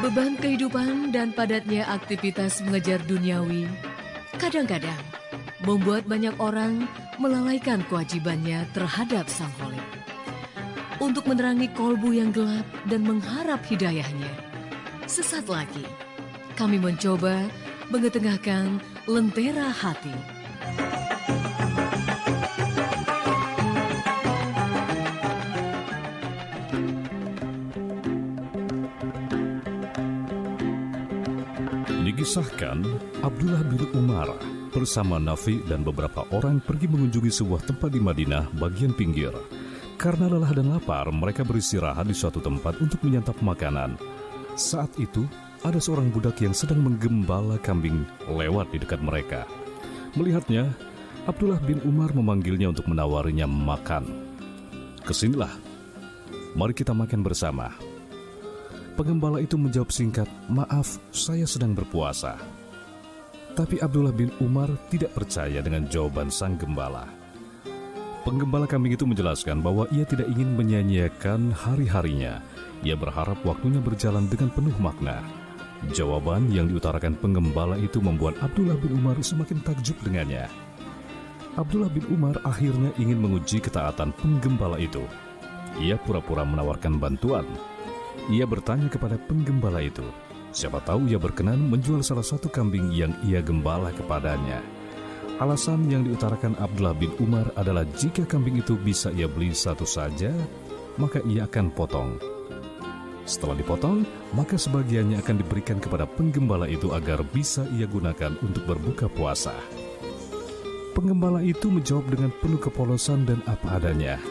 Beban kehidupan dan padatnya aktivitas mengejar duniawi kadang-kadang membuat banyak orang melalaikan kewajibannya terhadap Sang Khalik. Untuk menerangi kolbu yang gelap dan mengharap hidayahnya, sesaat lagi kami mencoba mengetengahkan lentera hati. Dikisahkan, Abdullah bin Umar bersama Nafi dan beberapa orang pergi mengunjungi sebuah tempat di Madinah bagian pinggir. Karena lelah dan lapar, mereka beristirahat di suatu tempat untuk menyantap makanan. Saat itu, ada seorang budak yang sedang menggembala kambing lewat di dekat mereka. Melihatnya, Abdullah bin Umar memanggilnya untuk menawarinya makan. "Kesinilah, mari kita makan bersama." Penggembala itu menjawab singkat, "Maaf, saya sedang berpuasa." Tapi Abdullah bin Umar tidak percaya dengan jawaban sang gembala. Penggembala kambing itu menjelaskan bahwa ia tidak ingin menyia-nyiakan hari-harinya. Ia berharap waktunya berjalan dengan penuh makna. Jawaban yang diutarakan penggembala itu membuat Abdullah bin Umar semakin takjub dengannya. Abdullah bin Umar akhirnya ingin menguji ketaatan penggembala itu. Ia pura-pura menawarkan bantuan. Ia bertanya kepada penggembala itu, siapa tahu ia berkenan menjual salah satu kambing yang ia gembala kepadanya. Alasan yang diutarakan Abdullah bin Umar adalah jika kambing itu bisa ia beli satu saja, maka ia akan potong. Setelah dipotong, maka sebagiannya akan diberikan kepada penggembala itu agar bisa ia gunakan untuk berbuka puasa. Penggembala itu menjawab dengan penuh kepolosan dan apa adanya,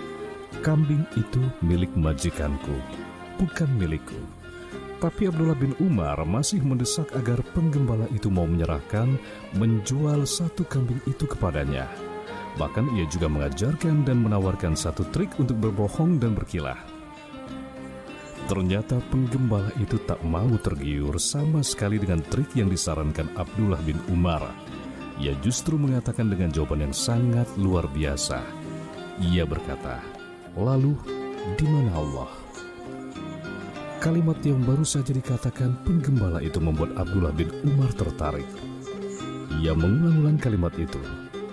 "Kambing itu milik majikanku, bukan milikku." Tapi Abdullah bin Umar masih mendesak agar penggembala itu mau menyerahkan menjual satu kambing itu kepadanya. Bahkan ia juga mengajarkan dan menawarkan satu trik untuk berbohong dan berkilah. Ternyata penggembala itu tak mau tergiur sama sekali dengan trik yang disarankan Abdullah bin Umar. Ia justru mengatakan dengan jawaban yang sangat luar biasa. Ia berkata, "Lalu, di mana Allah?" Kalimat yang baru saja dikatakan penggembala itu membuat Abdullah bin Umar tertarik. Ia mengulang-ulang kalimat itu,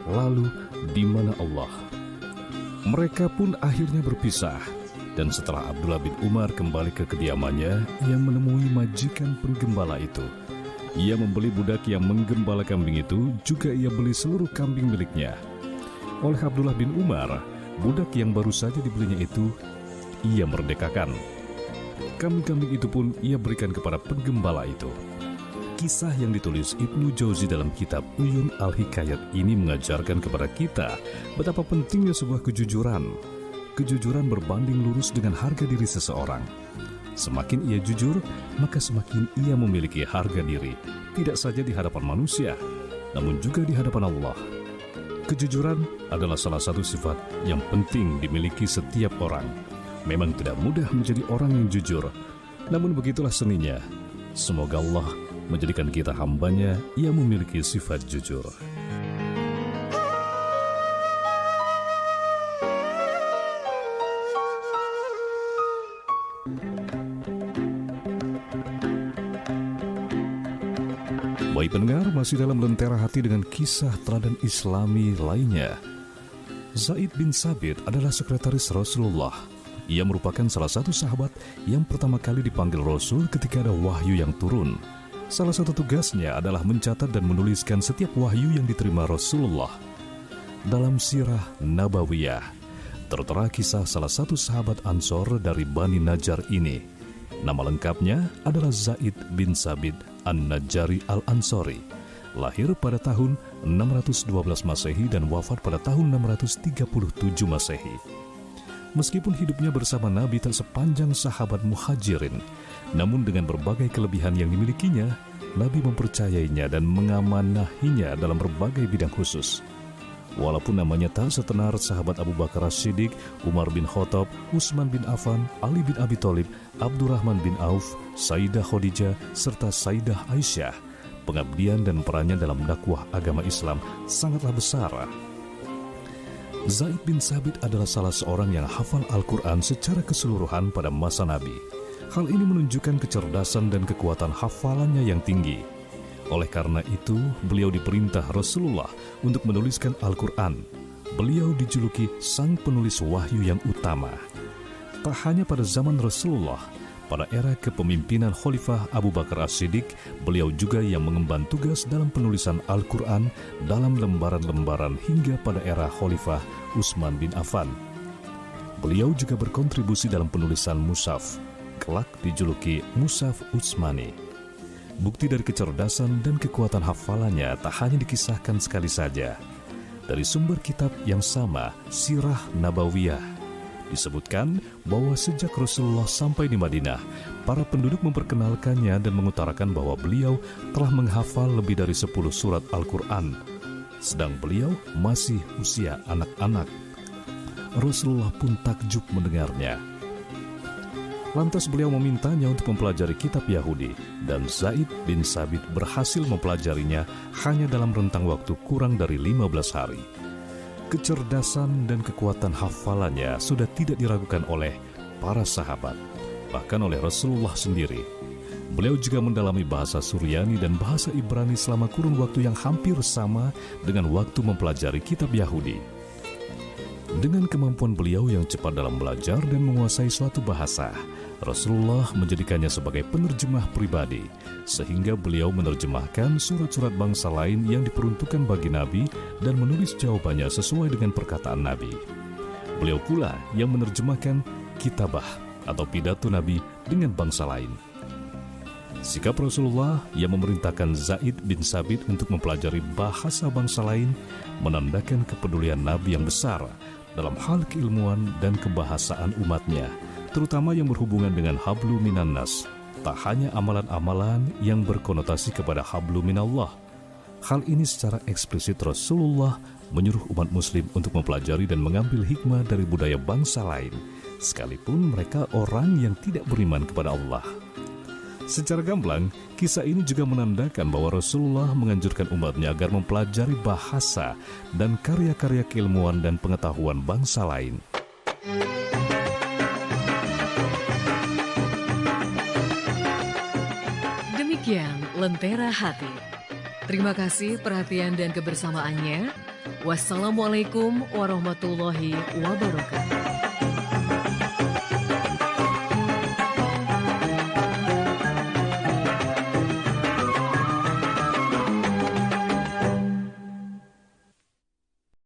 "Lalu, di mana Allah?" Mereka pun akhirnya berpisah. Dan setelah Abdullah bin Umar kembali ke kediamannya, ia menemui majikan penggembala itu. Ia membeli budak yang menggembala kambing itu, juga ia beli seluruh kambing miliknya. Oleh Abdullah bin Umar, budak yang baru saja dibelinya itu, ia merdekakan. Kambing-kambing itu pun ia berikan kepada penggembala itu. Kisah yang ditulis Ibnu Jauzi dalam kitab Uyun Al-Hikayat ini mengajarkan kepada kita betapa pentingnya sebuah kejujuran. Kejujuran berbanding lurus dengan harga diri seseorang. Semakin ia jujur, maka semakin ia memiliki harga diri, tidak saja di hadapan manusia, namun juga di hadapan Allah. Kejujuran adalah salah satu sifat yang penting dimiliki setiap orang. Memang tidak mudah menjadi orang yang jujur, namun begitulah seninya. Semoga Allah menjadikan kita hambanya yang memiliki sifat jujur. Baik pendengar, masih dalam lentera hati dengan kisah teladan Islami lainnya. Zaid bin Sabit adalah sekretaris Rasulullah. Ia merupakan salah satu sahabat yang pertama kali dipanggil Rasul ketika ada wahyu yang turun. Salah satu tugasnya adalah mencatat dan menuliskan setiap wahyu yang diterima Rasulullah. Dalam sirah Nabawiyah, tertera kisah salah satu sahabat Ansor dari Bani Najjar ini. Nama lengkapnya adalah Zaid bin Sabit An-Najjari Al-Ansori. Lahir pada tahun 612 Masehi dan wafat pada tahun 637 Masehi. Meskipun hidupnya bersama Nabi tak sepanjang sahabat Muhajirin, namun dengan berbagai kelebihan yang dimilikinya, Nabi mempercayainya dan mengamanahinya dalam berbagai bidang khusus. Walaupun namanya tak setenar sahabat Abu Bakar As-Siddiq, Umar bin Khattab, Utsman bin Affan, Ali bin Abi Thalib, Abdurrahman bin Auf, Sayyidah Khadijah, serta Sayyidah Aisyah, pengabdian dan perannya dalam dakwah agama Islam sangatlah besar. Zaid bin Sabit adalah salah seorang yang hafal Al-Quran secara keseluruhan pada masa Nabi. Hal ini menunjukkan kecerdasan dan kekuatan hafalannya yang tinggi. Oleh karena itu, beliau diperintah Rasulullah untuk menuliskan Al-Quran. Beliau dijuluki sang penulis wahyu yang utama. Tak hanya pada zaman Rasulullah, pada era kepemimpinan Khalifah Abu Bakar As-Siddiq, beliau juga yang mengemban tugas dalam penulisan Al-Quran dalam lembaran-lembaran hingga pada era Khalifah Utsman bin Affan. Beliau juga berkontribusi dalam penulisan Mushaf, kelak dijuluki Mushaf Utsmani. Bukti dari kecerdasan dan kekuatan hafalannya tak hanya dikisahkan sekali saja. Dari sumber kitab yang sama, Sirah Nabawiyah, disebutkan bahwa sejak Rasulullah sampai di Madinah, para penduduk memperkenalkannya dan mengutarakan bahwa beliau telah menghafal lebih dari 10 surat Al-Quran, sedang beliau masih usia anak-anak. Rasulullah pun takjub mendengarnya. Lantas beliau memintanya untuk mempelajari kitab Yahudi, dan Zaid bin Sabit berhasil mempelajarinya hanya dalam rentang waktu kurang dari 15 hari. Kecerdasan dan kekuatan hafalannya sudah tidak diragukan oleh para sahabat, bahkan oleh Rasulullah sendiri. Beliau juga mendalami bahasa Suryani dan bahasa Ibrani selama kurun waktu yang hampir sama dengan waktu mempelajari kitab Yahudi. Dengan kemampuan beliau yang cepat dalam belajar dan menguasai suatu bahasa, Rasulullah menjadikannya sebagai penerjemah pribadi, sehingga beliau menerjemahkan surat-surat bangsa lain yang diperuntukkan bagi Nabi dan menulis jawabannya sesuai dengan perkataan Nabi. Beliau pula yang menerjemahkan kitabah atau pidato Nabi dengan bangsa lain. Sikap Rasulullah yang memerintahkan Zaid bin Sabit untuk mempelajari bahasa bangsa lain menandakan kepedulian Nabi yang besar dalam hal keilmuan dan kebahasaan umatnya, terutama yang berhubungan dengan hablu minan nas, tak hanya amalan-amalan yang berkonotasi kepada hablu minallah. Hal ini secara eksplisit Rasulullah menyuruh umat muslim untuk mempelajari dan mengambil hikmah dari budaya bangsa lain, sekalipun mereka orang yang tidak beriman kepada Allah. Secara gamblang, kisah ini juga menandakan bahwa Rasulullah menganjurkan umatnya agar mempelajari bahasa dan karya-karya keilmuan dan pengetahuan bangsa lain. Demikian Lentera Hati. Terima kasih perhatian dan kebersamaannya. Wassalamualaikum warahmatullahi wabarakatuh.